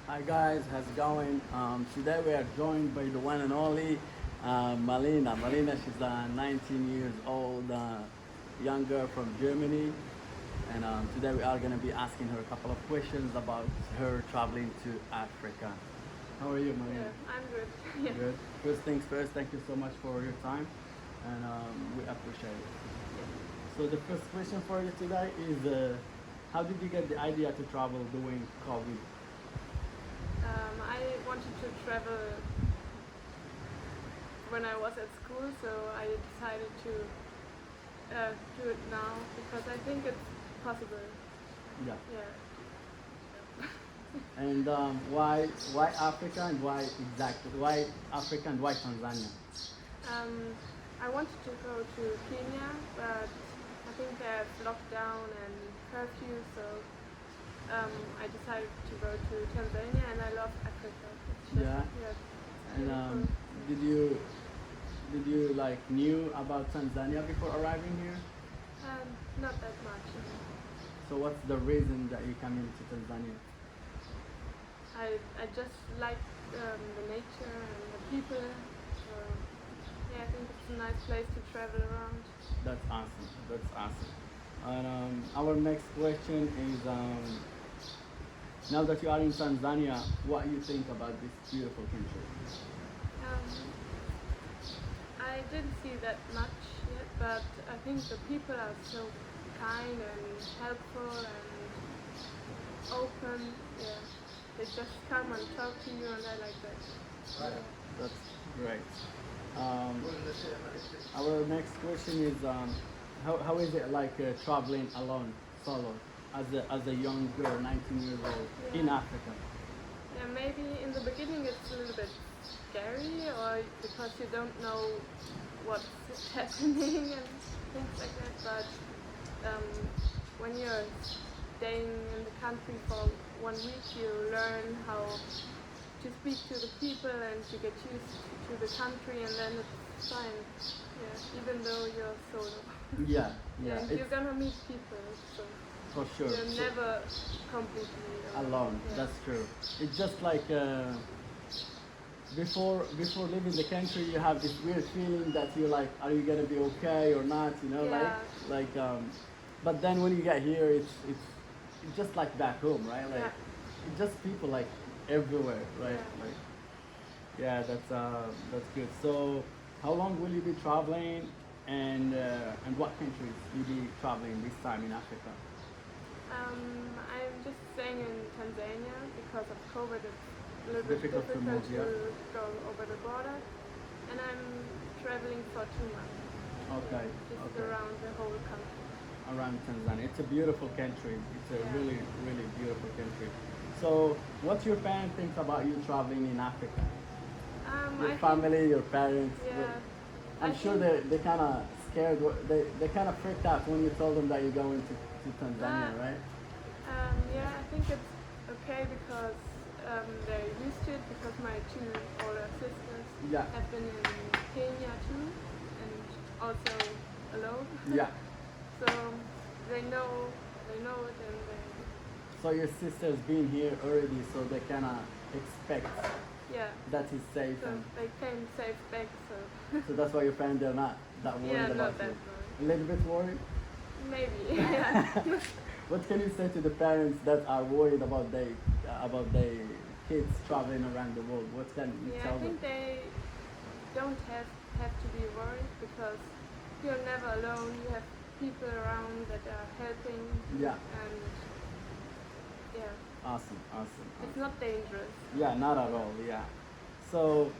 Hi guys, how's it going? Today we are joined by the one and only Mallena. Mallena, she's 19 years old, young girl from Germany. And today we are going to be asking her a couple of questions about her traveling to Africa. How are you, Mallena? Yeah, I'm good. Yeah. Good. First things first, thank you so much for your time, and we appreciate it. So the first question for you today is, how did you get the idea to travel during COVID? I wanted to travel when I was at school, so I decided to do it now because I think it's possible. Yeah. Yeah. And why Africa and why exactly why Africa and why Tanzania? I wanted to go to Kenya, but I think they have lockdown and curfew, so I decided to go to Tanzania, and I love Africa. It's just, Yeah. it's And beautiful. did you like knew about Tanzania before arriving here? Not that much. So what's the reason that you come into Tanzania? I just like the nature and the people. So yeah, I think it's a nice place to travel around. That's awesome. That's awesome. And our next question is, now that you are in Tanzania, what you think about this beautiful country? Um, I didn't see that much yet, but I think the people are so kind and helpful and open. Yeah, they just come and talk to you, and I like that. That's great. Um, our next question is, how is it like traveling alone, solo, as a young girl, 19 years old, in Yeah. Africa? Yeah, maybe in the beginning it's a little bit scary, or because you don't know what's happening and things like that. But when you're staying in the country for 1 week, you learn how to speak to the people and to get used to the country, and then it's fine. Yeah, even though you're solo. Yeah, yeah, And you're gonna meet people, so for sure. you're So- never completely alone. Yeah. That's true. It's just like before leaving the country, you have this weird feeling that you're like, are you gonna be okay or not? You know, Yeah. like. But then when you get here, it's just like back home, right? Like Yeah. it's just people like everywhere, right? Yeah. Like yeah, that's good. So how long will you be traveling, and what countries will you be traveling this time in Africa? I'm just staying in Tanzania because of COVID. It's a little bit Difficult to difficult move, yeah. to go over the border, and I'm traveling for 2 months, Okay, just okay. around the whole country. Around Tanzania. It's a beautiful country. It's a Yeah. really, really beautiful country. So, what your parents think about you traveling in Africa? Your I family, your parents. Think, yeah. I'm I sure think- they kind of scared. They kind of freaked out when you told them that you're going to Tanzania, Ah. right? Yeah, I think it's okay because they're used to it because my two older sisters Yeah. have been in Kenya too, and also alone. Yeah. So they know it, and they So your sister's been here already, so they kind of expect yeah. that he's safe, So and they came safe back. So so that's why your parents they're not that worried yeah, about not that you. worried. A little bit worried. Maybe yeah. What can you say to the parents that are worried about their kids traveling around the world? What can you Yeah, tell I them? think they don't have to be worried because you're never alone. You have people around that are helping. Yeah. And yeah, Awesome, awesome. it's not dangerous. Yeah, not at all. Yeah. So,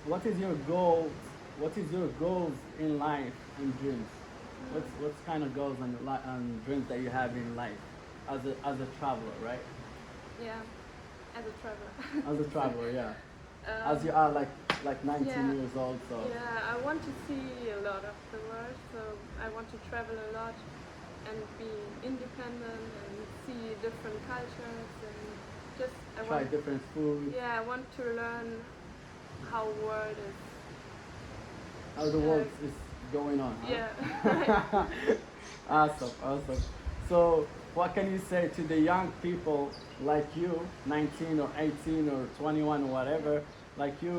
what is your goal? What is your goals in life and dreams? What's kind of goals and dreams that you have in life as a traveler, right? Yeah, as a traveler. As a traveler, yeah. Um, As you are like 19 yeah. years old, so Yeah, I want to see a lot of the world, so I want to travel a lot and be independent and see different cultures and just I try want different food. yeah, I want to learn how world is. How the world is going on. Huh? Yeah. Awesome, awesome. So, what can you say to the young people like you, 19 or 18 or 21 or whatever, like you?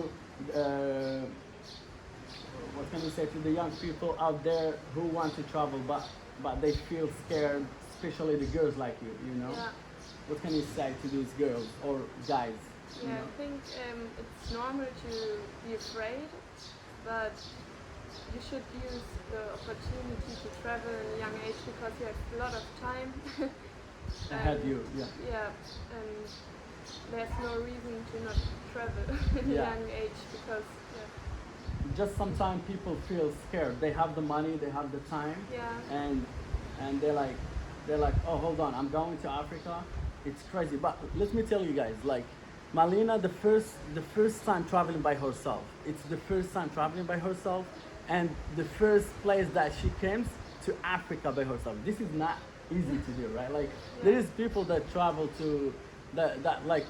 What can you say to the young people out there who want to travel but they feel scared, especially the girls like you know? Yeah. What can you say to these girls or guys? Yeah, You know? I think it's normal to be afraid, but you should use the opportunity to travel in a young age because you have a lot of time. Ahead you, yeah. Yeah, and there's no reason to not travel in a Yeah. young age because Just sometimes people feel scared. They have the money, they have the time, yeah, and they're like, oh, hold on, I'm going to Africa. It's crazy. But let me tell you guys, like Mallena, the first time traveling by herself. It's the first time traveling by herself, and the first place that she came to Africa by herself. This is not easy to do, right? Like there is people that travel to that like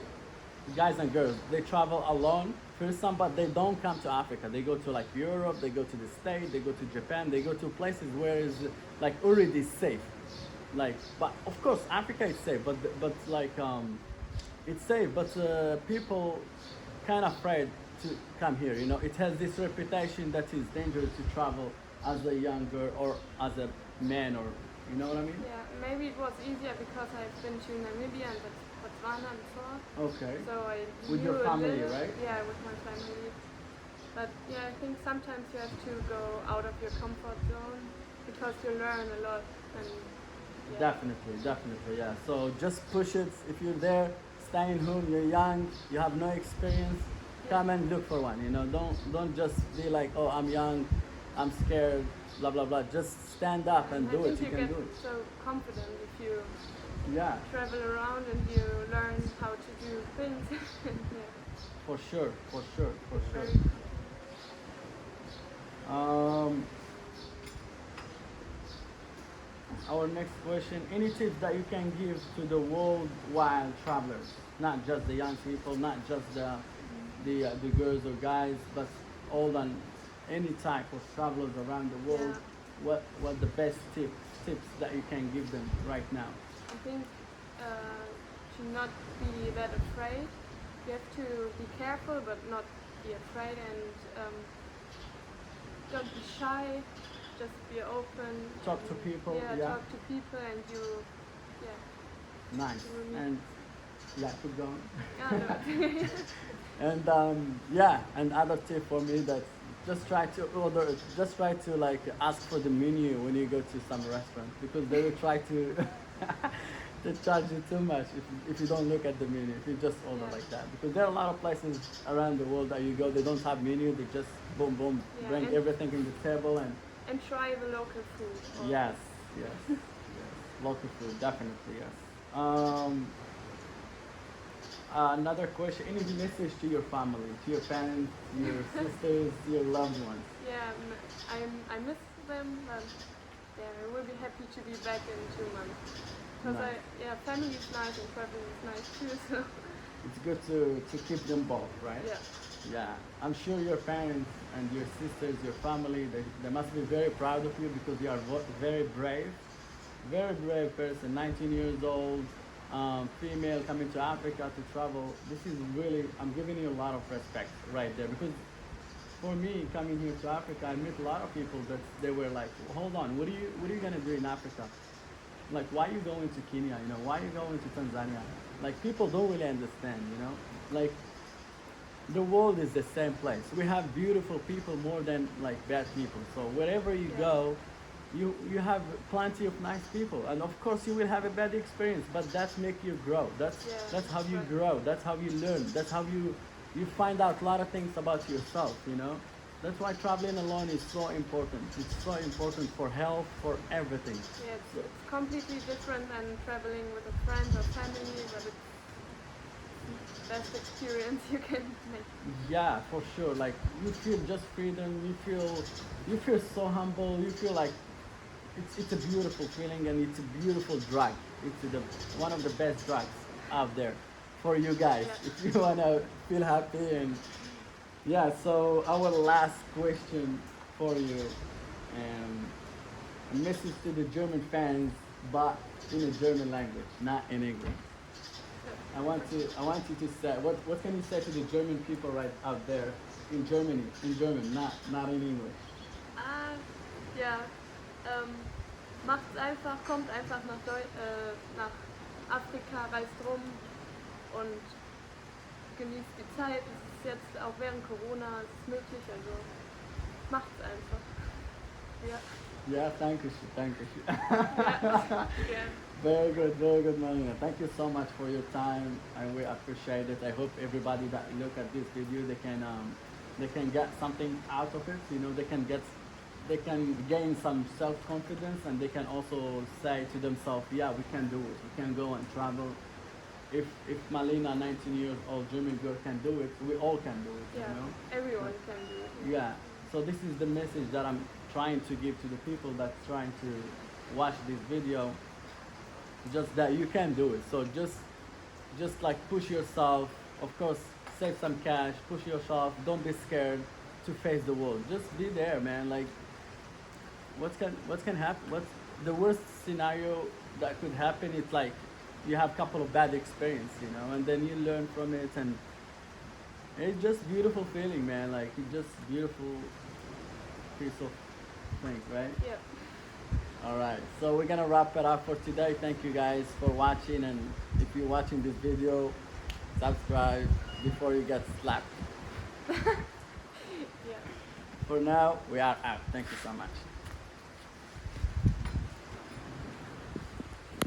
guys and girls, they travel alone first time, but they don't come to Africa. They go to like Europe, they go to the States, they go to Japan, they go to places where it's like already safe. Like, but of course Africa is safe, but like it's safe, but people kind of afraid to come here. You know, it has this reputation that is dangerous to travel as a young girl or as a man, or you know what I mean? yeah. Maybe it was easier because I've been to Namibia and Botswana before. Okay. So I With knew your a family, little, right? Yeah, with my family. But yeah, I think sometimes you have to go out of your comfort zone because you learn a lot. And yeah. Definitely, yeah. So just push it. If you're there, stay in home. You're young. You have no experience. Come and look for one. You know, don't just be like, oh, I'm young, I'm scared, blah blah blah. Just stand up and do I it. think You you can get do it. so confident if you Yeah, travel around and you learn how to do things. Yeah, for sure. very Um, our next question: any tips that you can give to the worldwide travelers, not just the young people, not just the girls or guys, but all on any type of travelers around the world? Yeah. What the best tips that you can give them right now? I think to not be that afraid. You have to be careful, but not be afraid, and don't be shy. Just be open. Talk and, to people, Yeah, yeah. talk to people, and you. Yeah. Nice. Mhm. And yeah, keep going. Yeah, no. And yeah, another tip for me that just try to order, just try to like ask for the menu when you go to some restaurant, because they will try to to charge you too much if you don't look at the menu, if you just order Yeah. like that. Because there are a lot of places around the world that you go, they don't have menu, they just boom boom Yeah, bring and- everything in the table and And try the local food. yes, yes. Local food, definitely, yes. Another question, any message to your family, to your parents, your sisters, your loved ones? Yeah, I miss them, but yeah, I will be happy to be back in 2 months. Because Nice. family is nice and traveling is nice too. So It's good to keep them both, right? yeah, Yeah, I'm sure your parents and your sisters, your family, they must be very proud of you because you are very brave person, 19 years old, female coming to Africa to travel. This is really, I'm giving you a lot of respect right there, because for me coming here to Africa, I met a lot of people that they were like, hold on, what are you gonna do in Africa? Like, why are you going to Kenya? You know, why are you going to Tanzania? Like, people don't really understand, you know? Like, the world is the same place. We have beautiful people more than like bad people. So wherever you Yeah. go, you have plenty of nice people, and of course you will have a bad experience, but that make you grow. That's how you right. grow. That's how you learn. That's how you find out a lot of things about yourself. You know, that's why traveling alone is so important. It's so important for health, for everything. yeah, it's completely different than traveling with a friend or family, but it's the best experience you can make. Yeah, for sure. Like you feel just freedom. You feel so humble. You feel like it's a beautiful feeling, and it's a beautiful drug. It's one of the best drugs out there for you guys Yeah. if you wanna feel happy. And yeah, so our last question for you, a message to the German fans but in a German language, not in English. I want you to say what can you say to the German people right out there in Germany, in German, not in English. Ja, macht's einfach, kommt einfach nach Afrika, reist rum und genießt die Zeit. Es ist jetzt auch während Corona es ist möglich, also macht's einfach. Ja. Yeah, thank you, thank you. Yeah. Very good, Mallena. Thank you so much for your time, and we appreciate it. I hope everybody that look at this video, they can get something out of it. You know, they can gain some self-confidence, and they can also say to themselves, yeah, we can do it. We can go and travel. If Mallena, 19 years old German girl, can do it, we all can do it. Yeah, You know? everyone can do it. Yeah. So this is the message that I'm trying to give to the people that's trying to watch this video. Just that you can do it. So just like push yourself. Of course, save some cash. Push yourself. Don't be scared to face the world. Just be there, man. Like, what can happen? What's the worst scenario that could happen? It's like you have a couple of bad experience, you know, and then you learn from it, and it's just beautiful feeling, man. Like it's just beautiful piece of thing, right? Yeah. All right, so we're gonna wrap it up for today. Thank you guys for watching, and if you're watching this video, subscribe before you get slapped. Yeah. For now, we are out. Thank you so much.